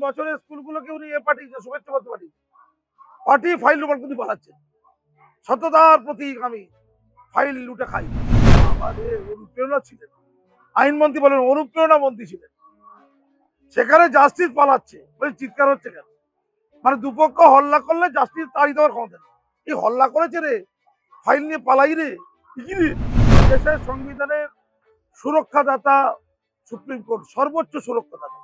বছরে স্কুলগুলোকে উনি পাঠিয়েছে, শুভেচ্ছা পত্র পাঠিয়েছে, পাঠিয়ে ফাইল রোবট কিন্তু পাঠাচ্ছেন। সততার প্রতীক আমি, ফাইল লুটে খাই। আমাদের অনুপ্রেরণা ছিলেন, আইনমন্ত্রী বলেন অনুপ্রেরণা মন্ত্রী ছিলেন, সেখানে জাস্টিস পালাচ্ছে, চিৎকার হচ্ছে কেন? মানে দুপক্ষ হল্লা করলে জাস্টিস তাড়ি দেওয়ার ক্ষমতা নেই। এই হল্লা করেছে রে, ফাইল নিয়ে পালাই রে, কি রে? দেশের সংবিধানের সুরক্ষাদাতা সুপ্রিম কোর্ট, সর্বোচ্চ সুরক্ষাদাতা।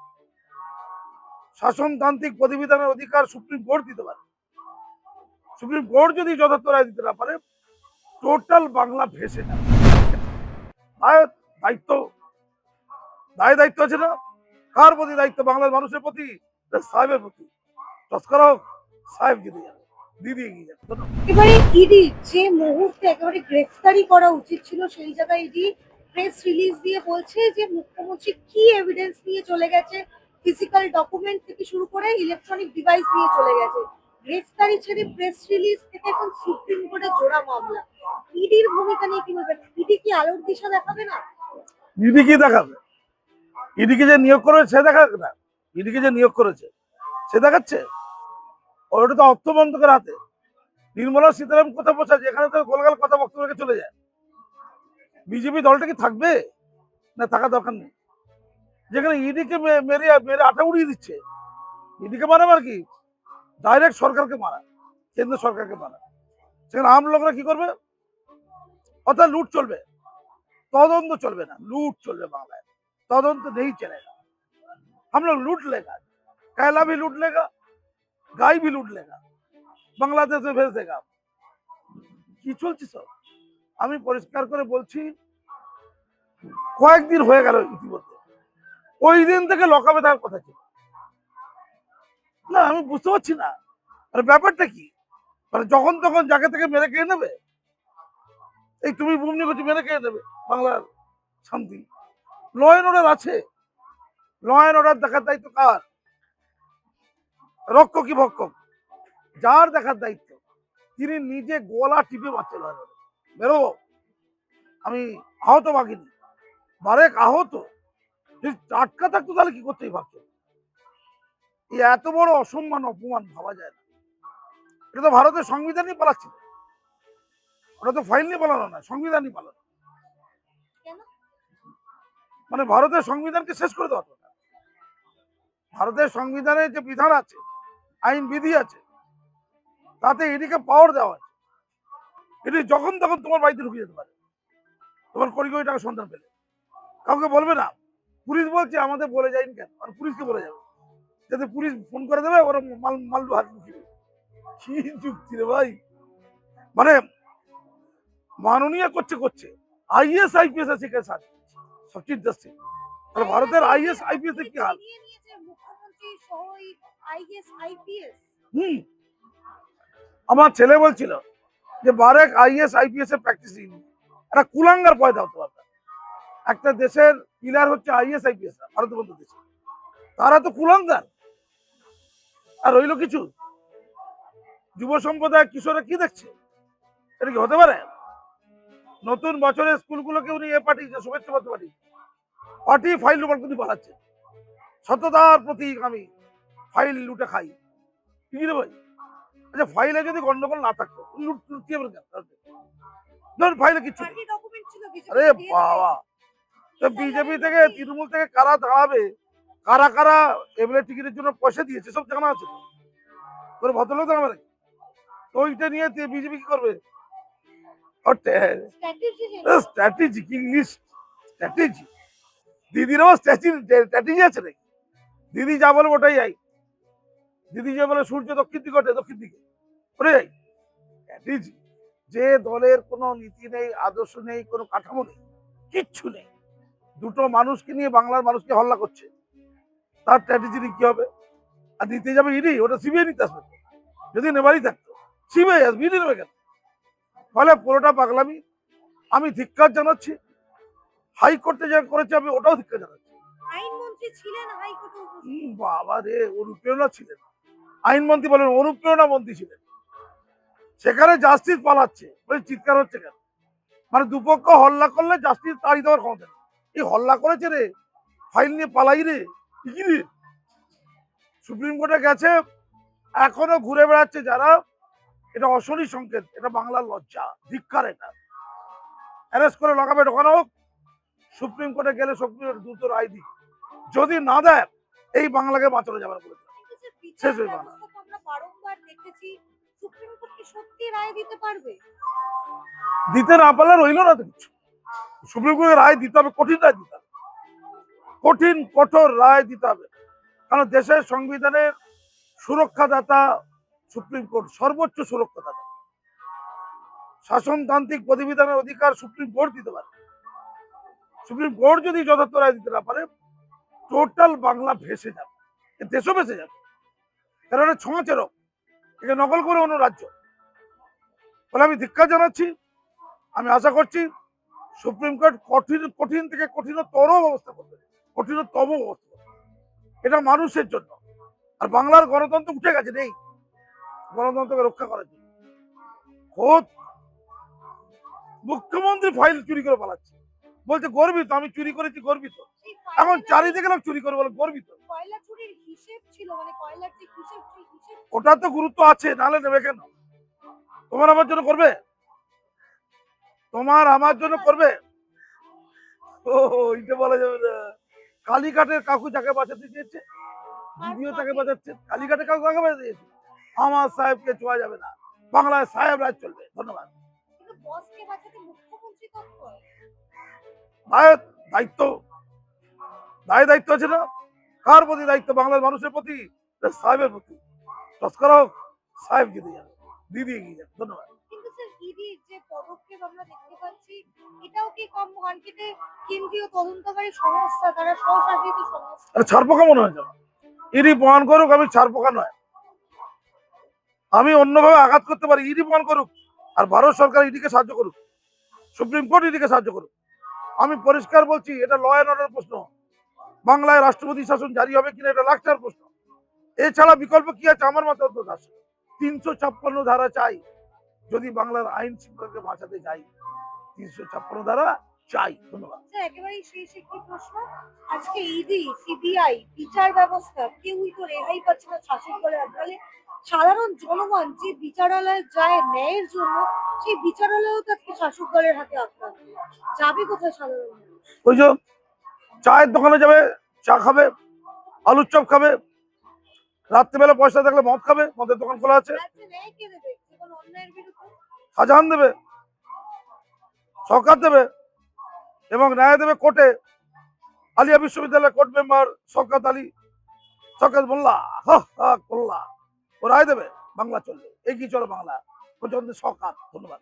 শাসনতান্ত্রিক প্রতিবিধানের অধিকার সুপ্রিম কোর্ট দিতে পারে। সুপ্রিম কোর্ট যদি যথার্থ রায় দিতে না পারে, টোটাল বাংলা ভেসে যাবে। দায়িত্ব, দায়িত্ব আছে না? কার প্রতি দায়িত্ব? বাংলার মানুষের প্রতি, সাহেবের প্রতি। তস্করক সাহেব জিতে যাবে, দিদি এগিয়ে যাবে। এবারে ইডি যে মুহূর্তে একেবারে গ্রেফতারি করা উচিত ছিল, সেই জায়গায় ইডি প্রেস রিলিজ দিয়ে বলছে যে মুখ্যমন্ত্রী কি এভিডেন্স নিয়ে চলে গেছে, ফিজিক্যাল ডকুমেন্ট থেকে শুরু করে ইলেকট্রনিক ডিভাইস নিয়ে চলে গেছে। গ্রেফতারি ছেড়ে প্রেস রিলিজ থেকে এখন সুপ্রিম কোর্টে জোড়া মামলা। ইডির ভূমিকা নিয়ে কি বলবেন? ইডি কি আলোর দিশা দেখাবে না? ইডি কি দেখাবে? ইডিকে যে নিয়োগ করেছে সে দেখাবে না, ইডিকে যে নিয়োগ করেছে সে দেখাচ্ছে। ওটা তো অর্থ মন্ত্রকের হাতে। নির্মলা সীতারামন কথা বলছে, এখানে তো গোলগাল কথা বক্তব্য রেখে চলে যায়। বিজেপি দলটা কি থাকবে? না থাকা দরকার নেই। যেখানে ইডিকে মেরে মেরে আটা উড়িয়ে দিচ্ছে, ইডিকে মারা আর কি, ডাইরেক্ট সরকারকে মারা, কেন্দ্র সরকারকে মারা। সেখানে আম লোকরা কি করবে? অর্থাৎ লুট চলবে, তদন্ত চলবে না, লুট চলবে বাংলায়। তদন্ত নেই, চলেगा। हम लोग लूट लेगा, कैला भी लूट लेगा, गाय भी लूट लेगा, বাংলাদেশ में भेज देगा। কি চলছে সব? আমি পরিষ্কার করে বলছি, কয়েকদিন হয়ে গেল ইতিমধ্যে, ওই দিন থেকে লকআপে থাকার কথা ছিল না। আমি বুঝতে পারছি না মানে ব্যাপারটা কি। মানে যখন তখন যাকে থেকে মেরে খেয়ে নেবে, এই তুমি বুমনি করছি মেরে খেয়ে নেবে বাংলার শান্তি। ল অ্যান্ড অর্ডার আছে, ল অ্যান্ড অর্ডার দেখার দায়িত্ব কার? রক্ষক কি ভক্ষক? যার দেখার দায়িত্ব, তিনি নিজে গলা টিপে বাচ্চা বেরো। আমি আহত বাঘিনি, বারেক আহত, যদি টাটকা থাকতো তাহলে কি করতে ভাবছো? এই এত বড় অসম্মান অপমান ভাবা যায় না। এটা তো ভারতের সংবিধানই পালাচ্ছিল, ওটা তো ফাইল নিয়ে পালানো না, সংবিধানই পালানো। মানে ভারতের সংবিধানকে শেষ করে দেওয়া। ভারতের সংবিধানের যে বিধান আছে, আইন বিধি আছে, তাতে এদিকে পাওয়ার দেওয়া আছে। এটি যখন তখন তোমার বাড়িতে ঢুকে যেতে পারে, তোমার কোটি কোটি টাকা সন্ধান পেলে কাউকে বলবে না। পুলিশ বলছে আমাদের বলে যায়নি কেন, আর পুলিশকে বলে যাবে, যাতে পুলিশ ফোন করে দেবে, ওরা মাল্লু হাত মুখিয়ে। কি যুক্তি রে ভাই! মানে মাননীয় করছে করছে, আইএস আইপিএস আছে কে সাথে সচিন দাসে, তাহলে ভারতের আইএস আইপিএস এর কি হাল? মুখ্যমন্ত্রী সহ আইএস আইপিএস। আমার ছেলে বলছিল যে বারেক আইএস আইপিএস এর প্র্যাকটিস একটা কুলাঙ্গার পয়দা হতে পারবে। একটা দেশের পিলার হচ্ছে আইএস আইপিএস, ভারতের মতো দেশে তারা তো কুলাঙ্গার। আর রইল কিছু, যুব সম্প্রদায় কিশোরা কি দেখছে? এটা কি হতে পারে? নতুন বছরে স্কুলগুলোকে উনি পাঠিয়েছে, শুভেচ্ছা পত্র পাঠিয়েছে, পাঠিয়ে ফাইল রোবট কিন্তু পাঠাচ্ছে। সততার প্রতীক আমি, ফাইল লুটে খাই। কি রে ভাই? আচ্ছা ফাইলে যদি গন্ডগোল না থাকতো লুটিয়ে ধরুন ফাইলে কিছু নেই, আরে বাবা, তো বিজেপি থেকে তৃণমূল থেকে কারা দাঁড়াবে, কারা কারা এমএলএ টিকিটের জন্য পয়সা দিয়েছে সব জানা আছে তো। তোর ভদ্রলোক দাঁড়াবে, তো ওইটা নিয়ে বিজেপি কি করবে? স্ট্র্যাটেজি কি ইংলিশ স্ট্র্যাটেজি? দিদির আবার স্ট্র্যাটেজি আছে নাকি? দিদি যা বলে ওটাই যাই, দিদি যে বলে সূর্য দক্ষিণ দিকে ওঠে দক্ষিণ দিকে ওরে যাই। স্ট্র্যাটেজি, যে দলের কোনো নীতি নেই, আদর্শ নেই, কোনো কাঠামো নেই, কিচ্ছু নেই, দুটো মানুষকে নিয়ে বাংলার মানুষকে হল্লা করছে, তার স্ট্র্যাটেজি কি হবে? আর নিতে যাবে ইডি, ওটা সিবিআই নিতে আসবে। যদি নেবারই থাকতো সিবিআই আসবে, ইডি নেবে কেন? ফলে পুরোটা পাগলামি। আমি ধিক্কার জানাচ্ছি, হাইকোর্টে যা করেছে আমি ওটাও ধিক্কার জানাচ্ছি। আইনমন্ত্রী ছিলেন হাইকোর্টে, বাবা রে, অনুপ্রেরণা ছিলেন, আইনমন্ত্রী বলেন অনুপ্রেরণা মন্ত্রী ছিলেন, সেখানে জাস্টিস পালাচ্ছে, চিৎকার হচ্ছে কেন? মানে দুপক্ষ হল্লা করলে জাস্টিস তাড়ি দেওয়ার ক্ষমতা নেই। এই হল্লা করেছে রে, ফাইল নিয়ে পালাই রে, কি রে? সুপ্রিম কোর্টে গেছে, এখনো ঘুরে বেড়াচ্ছে যারা, এটা অশনি সংকেত, এটা বাংলার লজ্জা, ধিক্কার। এটা অ্যারেস্ট করে লকাপে ঢোকানো হোক, সুপ্রিম কোর্টে গেলে সুপ্রিম কোর্ট দ্রুত রায় দিক, যদি না দেয় এই বাংলাকে বাঁচানো যাবে না বলে দিলাম। কিন্তু যে বিচার শেষ হয়ে বাংলা ব্যবস্থা তো আমরা বারংবার দেখেছি, সুপ্রিম কোর্ট কি সত্যি রায় দিতে পারবে? দিতে না পারলে রইল না তো কিছু। সুপ্রিম কোর্টের রায় দিতে হবে, কঠিন রায় দিতে হবে, কঠিন কঠোর রায় দিতে হবে। কারণ দেশের সংবিধানের সুরক্ষাদাতা সুপ্রিম কোর্ট, সর্বোচ্চ সুরক্ষাদাতা। শাসনতান্ত্রিক প্রতিবিধানের অধিকার সুপ্রিম কোর্ট দিতে পারে। সুপ্রিম কোর্ট যদি যথার্থ রায় দিতে না পারে, টোটাল বাংলা ভেসে যাবে, এ দেশও ভেসে যাবে। কারণ এটা ছোঁয়াচে রোগ, একে নকল করে অন্য রাজ্য। ফলে আমি ধিক্কার জানাচ্ছি, আমি আশা করছি সুপ্রিম কোর্ট কঠিন কঠিন থেকে কঠিনতর ব্যবস্থা করবে, কঠিনতম ব্যবস্থা করবে। এটা মানুষের জন্য। আর বাংলার গণতন্ত্র উঠে গেছে, নেই গণতন্ত্রকে রক্ষা করার জন্য। খোদ মুখ্যমন্ত্রী ফাইল চুরি করে পালাচ্ছে, বলছে গর্বিত, আমি চুরি করেছি গর্বিত। সেই এখন ফাইলে চারিদিকে লোক চুরি করে বলে গর্বিত। কয়লা চুরির হিসেব ছিল, মানে কয়লার যে হিসেব, সেই হিসেব ওটা তো গুরুত্ব আছে, নাহলে নেবে কেন? তোমার আমার জন্য করবে? তোমার আমার জন্য করবে? ও, এটা বলা যাবে না। কালীঘাটের কাকু যাকে বাঁচাতে চেয়েছে, দিদিও তাকে বাঁচাচ্ছে। কালীঘাটের কাকু কাকে বাঁচাতে চেয়েছে? আমার সাহেবকে ছোঁয়া যাবে না, বাংলায় সাহেব রাজ চলবে। ধন্যবাদ। কিন্তু বসকে বাঁচাতে মুখ্যমন্ত্রী তৎপর। দায়, দায়িত্ব, দায়িত্ব আছে না? কার প্রতি দায়িত্ব? বাংলার মানুষের প্রতি, সাহেবের প্রতি। তস্কর হোক, সাহেব জিতে যাবে, দিদি এগিয়ে যাবে। ধন্যবাদ। কিন্তু স্যার ইডির যে পদক্ষেপ আমরা দেখতে পাচ্ছি, এটাও কি কম মার্কেটে? কেন্দ্রীয় তদন্তকারী সংস্থা, তারা স্বশাসিত সংস্থা। আরে ছাড়পোকা মনে হয় যেন। ইডি প্রমাণ করুক আমি ছাড়পোকা নয়, আমি অন্যভাবে আঘাত করতে পারি, ইডি প্রমাণ করুক। আর ভারত সরকার ইডিকে সাহায্য করুক, সুপ্রিম কোর্ট ইডিকে সাহায্য করুক। আমি পরিষ্কার বলছি, এটা ল অ্যান্ড অর্ডার প্রশ্ন। বাংলায় রাষ্ট্রপতি শাসন জারি হবে কিনা এটা লাখটার প্রশ্ন। এছাড়া বিকল্প কি আছে আমার মতে? 356 ধারা চাই, যদি বাংলার আইন শৃঙ্খলাকে বাঁচাতে যাই। 356 ধারা চাই। ধন্যবাদ। স্যার একেবারেই শেষ একটি প্রশ্ন, আজকে ইডি, সিবিআই, বিচার ব্যবস্থা কেউই তো রেহাই পাচ্ছে না শাসক দলের হাত। ফলে সাধারণ জনগণ যে বিচারালয়ে যায় ন্যায়ের জন্য, সেই বিচারালয়ও তো আজকে শাসক দলের হাতে আক্রান্ত। যাবে কোথায় সাধারণ মানুষ? ওই যে চায়ের দোকানে যাবে, চা খাবে, আলুর চপ খাবে, রাত্রিবেলা পয়সা থাকলে মদ খাবে, মদের দোকান খোলা আছে। রাজ্যে ন্যায় কে দেবে যে কোনো অন্যায়ের বিরুদ্ধে? শাহজাহান দেবে, সরকার দেবে, এবং ন্যায় দেবে কোর্টে। আলিয়া বিশ্ববিদ্যালয়ের কোর্ট মেম্বার শওকত আলী, শওকত মোল্লা, মোল্লা, ও রায় দেবে, বাংলা চলবে, এগিয়ে চলো বাংলা, প্রচন্ড শওকত। ধন্যবাদ।